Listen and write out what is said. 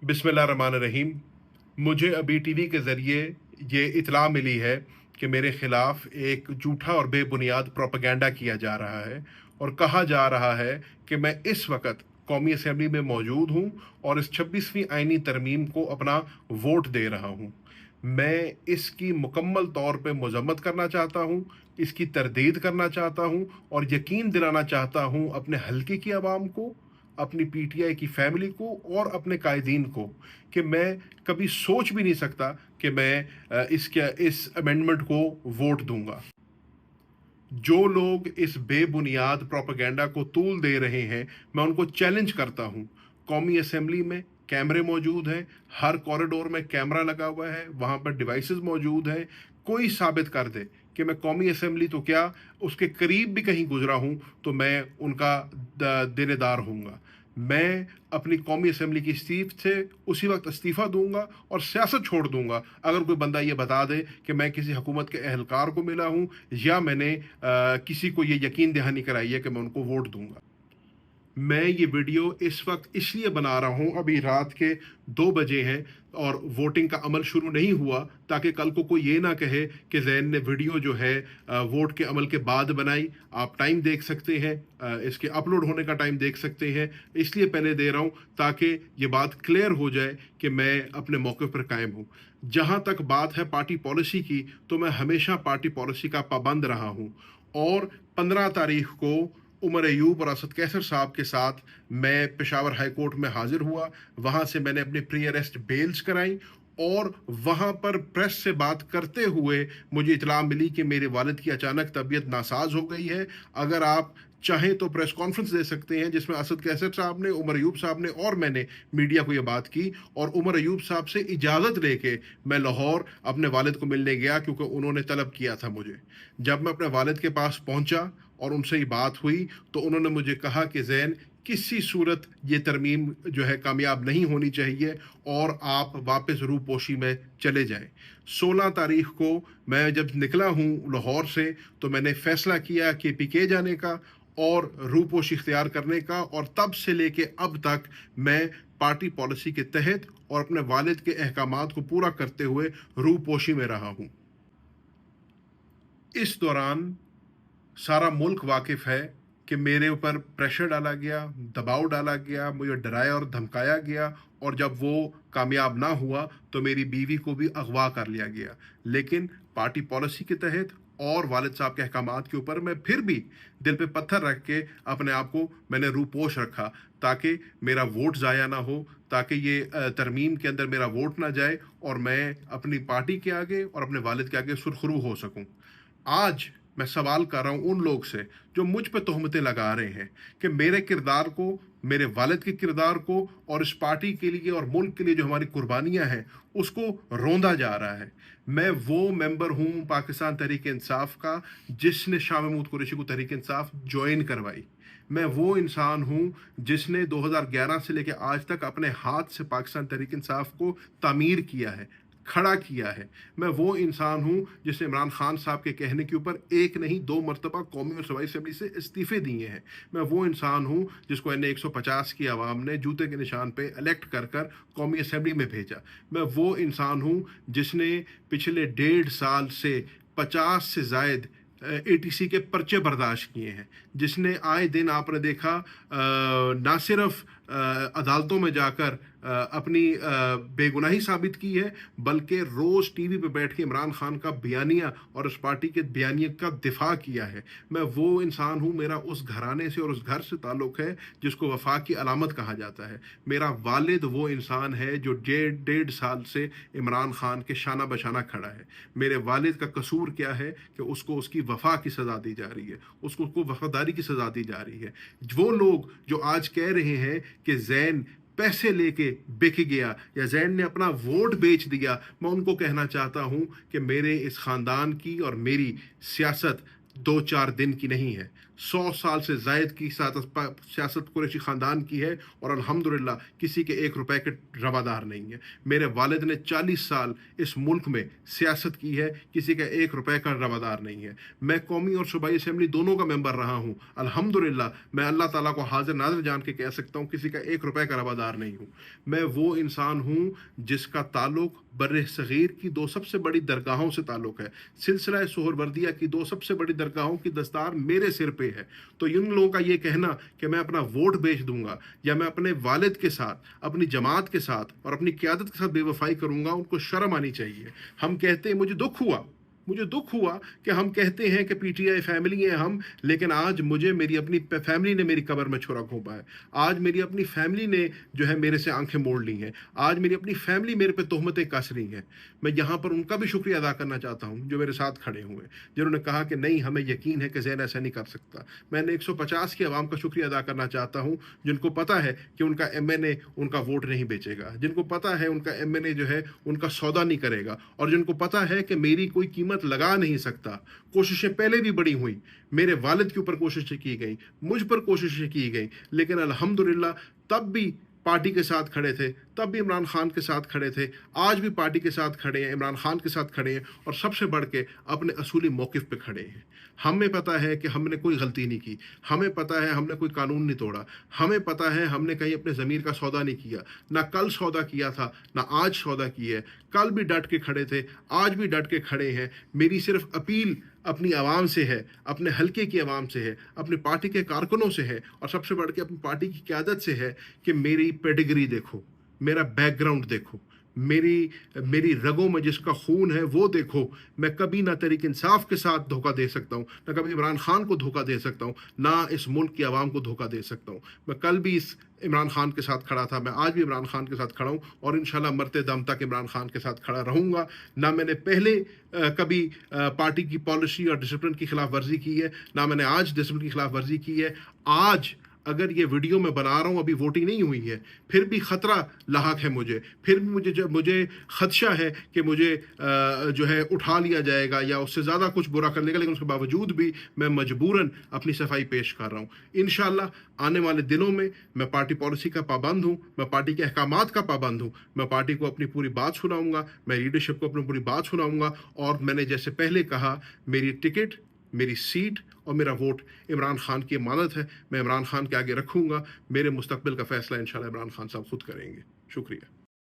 बिस्मिल्लाहिर्रहमानिर्रहीम। मुझे अभी टीवी के ज़रिए ये इत्तला मिली है कि मेरे ख़िलाफ़ एक झूठा और बेबुनियाद प्रोपेगेंडा किया जा रहा है और कहा जा रहा है कि मैं इस वक्त कौमी असम्बली में मौजूद हूँ और इस 26वीं आइनी तरमीम को अपना वोट दे रहा हूँ। मैं इसकी मुकम्मल तौर पे मज़म्मत करना चाहता हूँ, इसकी तरदीद करना चाहता हूँ और यकीन दिलाना चाहता हूँ अपने हल्के की आवाम को, अपनी पीटीआई की फैमिली को और अपने कायदीन को कि मैं कभी सोच भी नहीं सकता कि मैं इस अमेंडमेंट को वोट दूंगा। जो लोग इस बेबुनियाद प्रोपेगेंडा को तूल दे रहे हैं, मैं उनको चैलेंज करता हूं। कौमी असेंबली में कैमरे मौजूद हैं, हर कॉरिडोर में कैमरा लगा हुआ है, वहां पर डिवाइसेस मौजूद हैं। कोई साबित कर दे कि मैं कौमी असेंबली तो क्या, उसके करीब भी कहीं गुजरा हूं, तो मैं उनका देनेदार हूँगा। मैं अपनी कौमी असेंबली की सीट से उसी वक्त इस्तीफ़ा दूंगा और सियासत छोड़ दूंगा अगर कोई बंदा ये बता दे कि मैं किसी हुकूमत के अहलकार को मिला हूं या मैंने किसी को ये यकीन दहानी कराई है कि मैं उनको वोट दूंगा। मैं ये वीडियो इस वक्त इसलिए बना रहा हूँ, अभी रात के 2 बजे हैं और वोटिंग का अमल शुरू नहीं हुआ, ताकि कल को कोई ये ना कहे कि ज़ैन ने वीडियो जो है वोट के अमल के बाद बनाई। आप टाइम देख सकते हैं, इसके अपलोड होने का टाइम देख सकते हैं। इसलिए पहले दे रहा हूँ ताकि ये बात क्लियर हो जाए कि मैं अपने मौके पर कायम हूँ। जहाँ तक बात है पार्टी पॉलिसी की, तो मैं हमेशा पार्टी पॉलिसी का पाबंद रहा हूँ और 15 तारीख को उमर अयूब और असद कैसर साहब के साथ मैं पेशावर हाई कोर्ट में हाजिर हुआ। वहाँ से मैंने अपनी प्री अरेस्ट बेल्स कराई और वहाँ पर प्रेस से बात करते हुए मुझे इतला मिली कि मेरे वालिद की अचानक तबीयत नासाज हो गई है। अगर आप चाहें तो प्रेस कॉन्फ्रेंस दे सकते हैं, जिसमें असद कैसर साहब ने, उमर अयूब साहब ने और मैंने मीडिया को ये बात की। और उमर अयूब साहब से इजाज़त लेके मैं लाहौर अपने वालिद को मिलने गया, क्योंकि उन्होंने तलब किया था मुझे। जब मैं अपने वालिद के पास पहुंचा और उनसे ये बात हुई, तो उन्होंने मुझे कहा कि ज़ैन, किसी सूरत ये तरमीम जो है कामयाब नहीं होनी चाहिए और आप वापस रूपोशी में चले जाएं। 16 तारीख को मैं जब निकला हूँ लाहौर से, तो मैंने फ़ैसला किया कि पीके जाने का और रूपोशी इख्तियार करने का, और तब से लेके अब तक मैं पार्टी पॉलिसी के तहत और अपने वालिद के अहकामात को पूरा करते हुए रूपोशी में रहा हूँ। इस दौरान सारा मुल्क वाकिफ़ है कि मेरे ऊपर प्रेशर डाला गया, दबाव डाला गया, मुझे डराया और धमकाया गया, और जब वो कामयाब ना हुआ तो मेरी बीवी को भी अगवा कर लिया गया। लेकिन पार्टी पॉलिसी के तहत और वालिद साहब के अहकामात के ऊपर मैं फिर भी दिल पे पत्थर रख के अपने आप को मैंने रूपोश रखा, ताकि मेरा वोट ज़ाया ना हो, ताकि ये तरमीम के अंदर मेरा वोट ना जाए और मैं अपनी पार्टी के आगे और अपने वालिद के आगे सुरखरू हो सकूं। आज मैं सवाल कर रहा हूँ उन लोग से जो मुझ पे तोहमतें लगा रहे हैं कि मेरे किरदार को, मेरे वालिद के किरदार को और इस पार्टी के लिए और मुल्क के लिए जो हमारी कुर्बानियां हैं, उसको रोंदा जा रहा है। मैं वो मेंबर हूँ पाकिस्तान तहरीक इंसाफ का जिसने शाह महमूद कुरैशी को तहरीक इंसाफ ज्वाइन करवाई। मैं वो इंसान हूँ जिसने 2011 से लेकर आज तक अपने हाथ से पाकिस्तान तहरीक इंसाफ को तामीर किया है, खड़ा किया है। मैं वो इंसान हूँ जिसने इमरान खान साहब के कहने के ऊपर एक नहीं 2 मरतबा कौमी और सूबाई असेंबली से इस्तीफे दिए हैं। मैं वो इंसान हूँ जिसको एन 150 की आवाम ने जूते के निशान पे इलेक्ट कर कर कौमी असेंबली में भेजा। मैं वो इंसान हूँ जिसने पिछले 1.5 साल से 50 से ज़ायद एटीसी के पर्चे बर्दाश्त किए हैं, जिसने आए दिन आपने देखा ना सिर्फ अदालतों में जाकर अपनी बेगुनाही साबित की है, बल्कि रोज़ टीवी पे बैठ के इमरान खान का बयानिया और उस पार्टी के बयानिया का दिफा किया है। मैं वो इंसान हूँ, मेरा उस घराने से और उस घर से ताल्लुक़ है जिसको वफा की अलामत कहा जाता है। मेरा वालिद वो इंसान है जो 1.5 साल से इमरान खान के शाना बशाना खड़ा है। मेरे वालिद का कसूर क्या है कि उसको उसकी वफा की सज़ा दी जा रही है, उसको वफादारी की सज़ा दी जा रही है। वो लोग जो आज कह रहे हैं कि ज़ैन पैसे लेके बिक गया या ज़ैन ने अपना वोट बेच दिया, मैं उनको कहना चाहता हूं कि मेरे इस ख़ानदान की और मेरी सियासत 2-4 दिन की नहीं है। 100 साल से ज़ायद की सियासत कुरैशी ख़ानदान की है और अल्हम्दुलिल्लाह किसी के 1 रुपए के रवादार नहीं है। मेरे वालिद ने 40 साल इस मुल्क में सियासत की है, किसी का 1 रुपए का रवादार नहीं है। मैं कौमी और सूबाई असेंबली दोनों का मेंबर रहा हूँ। अल्हम्दुलिल्लाह मैं अल्लाह ताला को हाज़िर नाज़िर जान के कह सकता हूँ, किसी का 1 रुपए का रवादार नहीं हूँ। मैं वो इंसान हूँ जिसका ताल्लुक बर्र-ए-सग़ीर की 2 सबसे बड़ी दरगाहों से ताल्लुक है। सिलसिला सुहरवर्दिया की 2 सबसे बड़ी दरगाहों की दस्तार मेरे सिर पे है। तो इन लोगों का ये कहना कि मैं अपना वोट बेच दूंगा या मैं अपने वालिद के साथ, अपनी जमात के साथ और अपनी क़यादत के साथ बेवफाई करूंगा, उनको शर्म आनी चाहिए। हम कहते हैं, मुझे दुख हुआ कि हम कहते हैं कि पीटीआई फैमिली है हम, लेकिन आज मुझे मेरी अपनी फैमिली ने मेरी कब्र में छुरा घोंपा है। आज मेरी अपनी फैमिली ने जो है मेरे से आंखें मोड़ ली हैं। आज मेरी अपनी फैमिली मेरे पे तोहमतें कस रही हैं। मैं यहाँ पर उनका भी शुक्रिया अदा करना चाहता हूँ जो मेरे साथ खड़े हुए, जिन्होंने कहा कि नहीं, हमें यकीन है कि ज़ैन ऐसा नहीं कर सकता। मैंने 150 की आवाम का शुक्रिया अदा करना चाहता हूँ जिनको पता है कि उनका एमएनए उनका वोट नहीं बेचेगा, जिनको पता है उनका एमएनए जो है उनका सौदा नहीं करेगा, और जिनको पता है कि मेरी कोई कीमत लगा नहीं सकता। कोशिशें पहले भी बड़ी हुई, मेरे वालिद के ऊपर कोशिशें की गई, मुझ पर कोशिशें की गई, लेकिन अल्हम्दुलिल्लाह तब भी पार्टी के साथ खड़े थे, तब भी इमरान खान के साथ खड़े थे, आज भी पार्टी के साथ खड़े हैं, इमरान खान के साथ खड़े हैं, और सबसे बढ़ के अपने असूली मौक़िफ़ पे खड़े हैं। हमें पता है कि हमने कोई गलती नहीं की, हमें पता है हमने कोई कानून नहीं तोड़ा, हमें पता है हमने कहीं अपने ज़मीर का सौदा नहीं किया, ना कल सौदा किया था ना आज सौदा किया है। कल भी डट के खड़े थे, आज भी डट के खड़े हैं। मेरी सिर्फ अपील अपनी आवाम से है, अपने हलके की आवाम से है, अपनी पार्टी के कारकुनों से है, और सबसे बढ़ के अपनी पार्टी की क़यादत से है कि मेरी पेडिग्री देखो, मेरा बैकग्राउंड देखो, मेरी रगों में जिसका खून है वो देखो। मैं कभी ना तहरीक इंसाफ के साथ धोखा दे सकता हूँ, ना कभी इमरान खान को धोखा दे सकता हूँ, ना इस मुल्क की आवाम को धोखा दे सकता हूँ। मैं कल भी इस इमरान खान के साथ खड़ा था, मैं आज भी इमरान खान के साथ खड़ा हूँ, और इंशाल्लाह मरते दम तक इमरान खान के साथ खड़ा रहूँगा। ना मैंने पहले कभी पार्टी की पॉलिसी और डिसिप्लिन की खिलाफ वर्जी की है, ना मैंने आज डिसिप्लिन की खिलाफ वर्जी की है। आज अगर ये वीडियो मैं बना रहा हूँ, अभी वोटिंग नहीं हुई है, फिर भी ख़तरा लाहक है मुझे, फिर भी मुझे ख़दशा है कि मुझे जो है उठा लिया जाएगा या उससे ज़्यादा कुछ बुरा कर लेगा, लेकिन उसके बावजूद भी मैं मजबूरन अपनी सफाई पेश कर रहा हूँ। इंशाल्लाह आने वाले दिनों में मैं पार्टी पॉलिसी का पाबंद हूँ, मैं पार्टी के अहकामात का पाबंद हूँ, मैं पार्टी को अपनी पूरी बात सुनाऊँगा, मैं लीडरशिप को अपनी पूरी बात सुनाऊँगा, और मैंने जैसे पहले कहा, मेरी टिकट, मेरी सीट और मेरा वोट इमरान खान की अमानत है। मैं इमरान खान के आगे रखूँगा। मेरे मुस्तकबिल का फ़ैसला इंशाल्लाह इमरान खान साहब खुद करेंगे। शुक्रिया।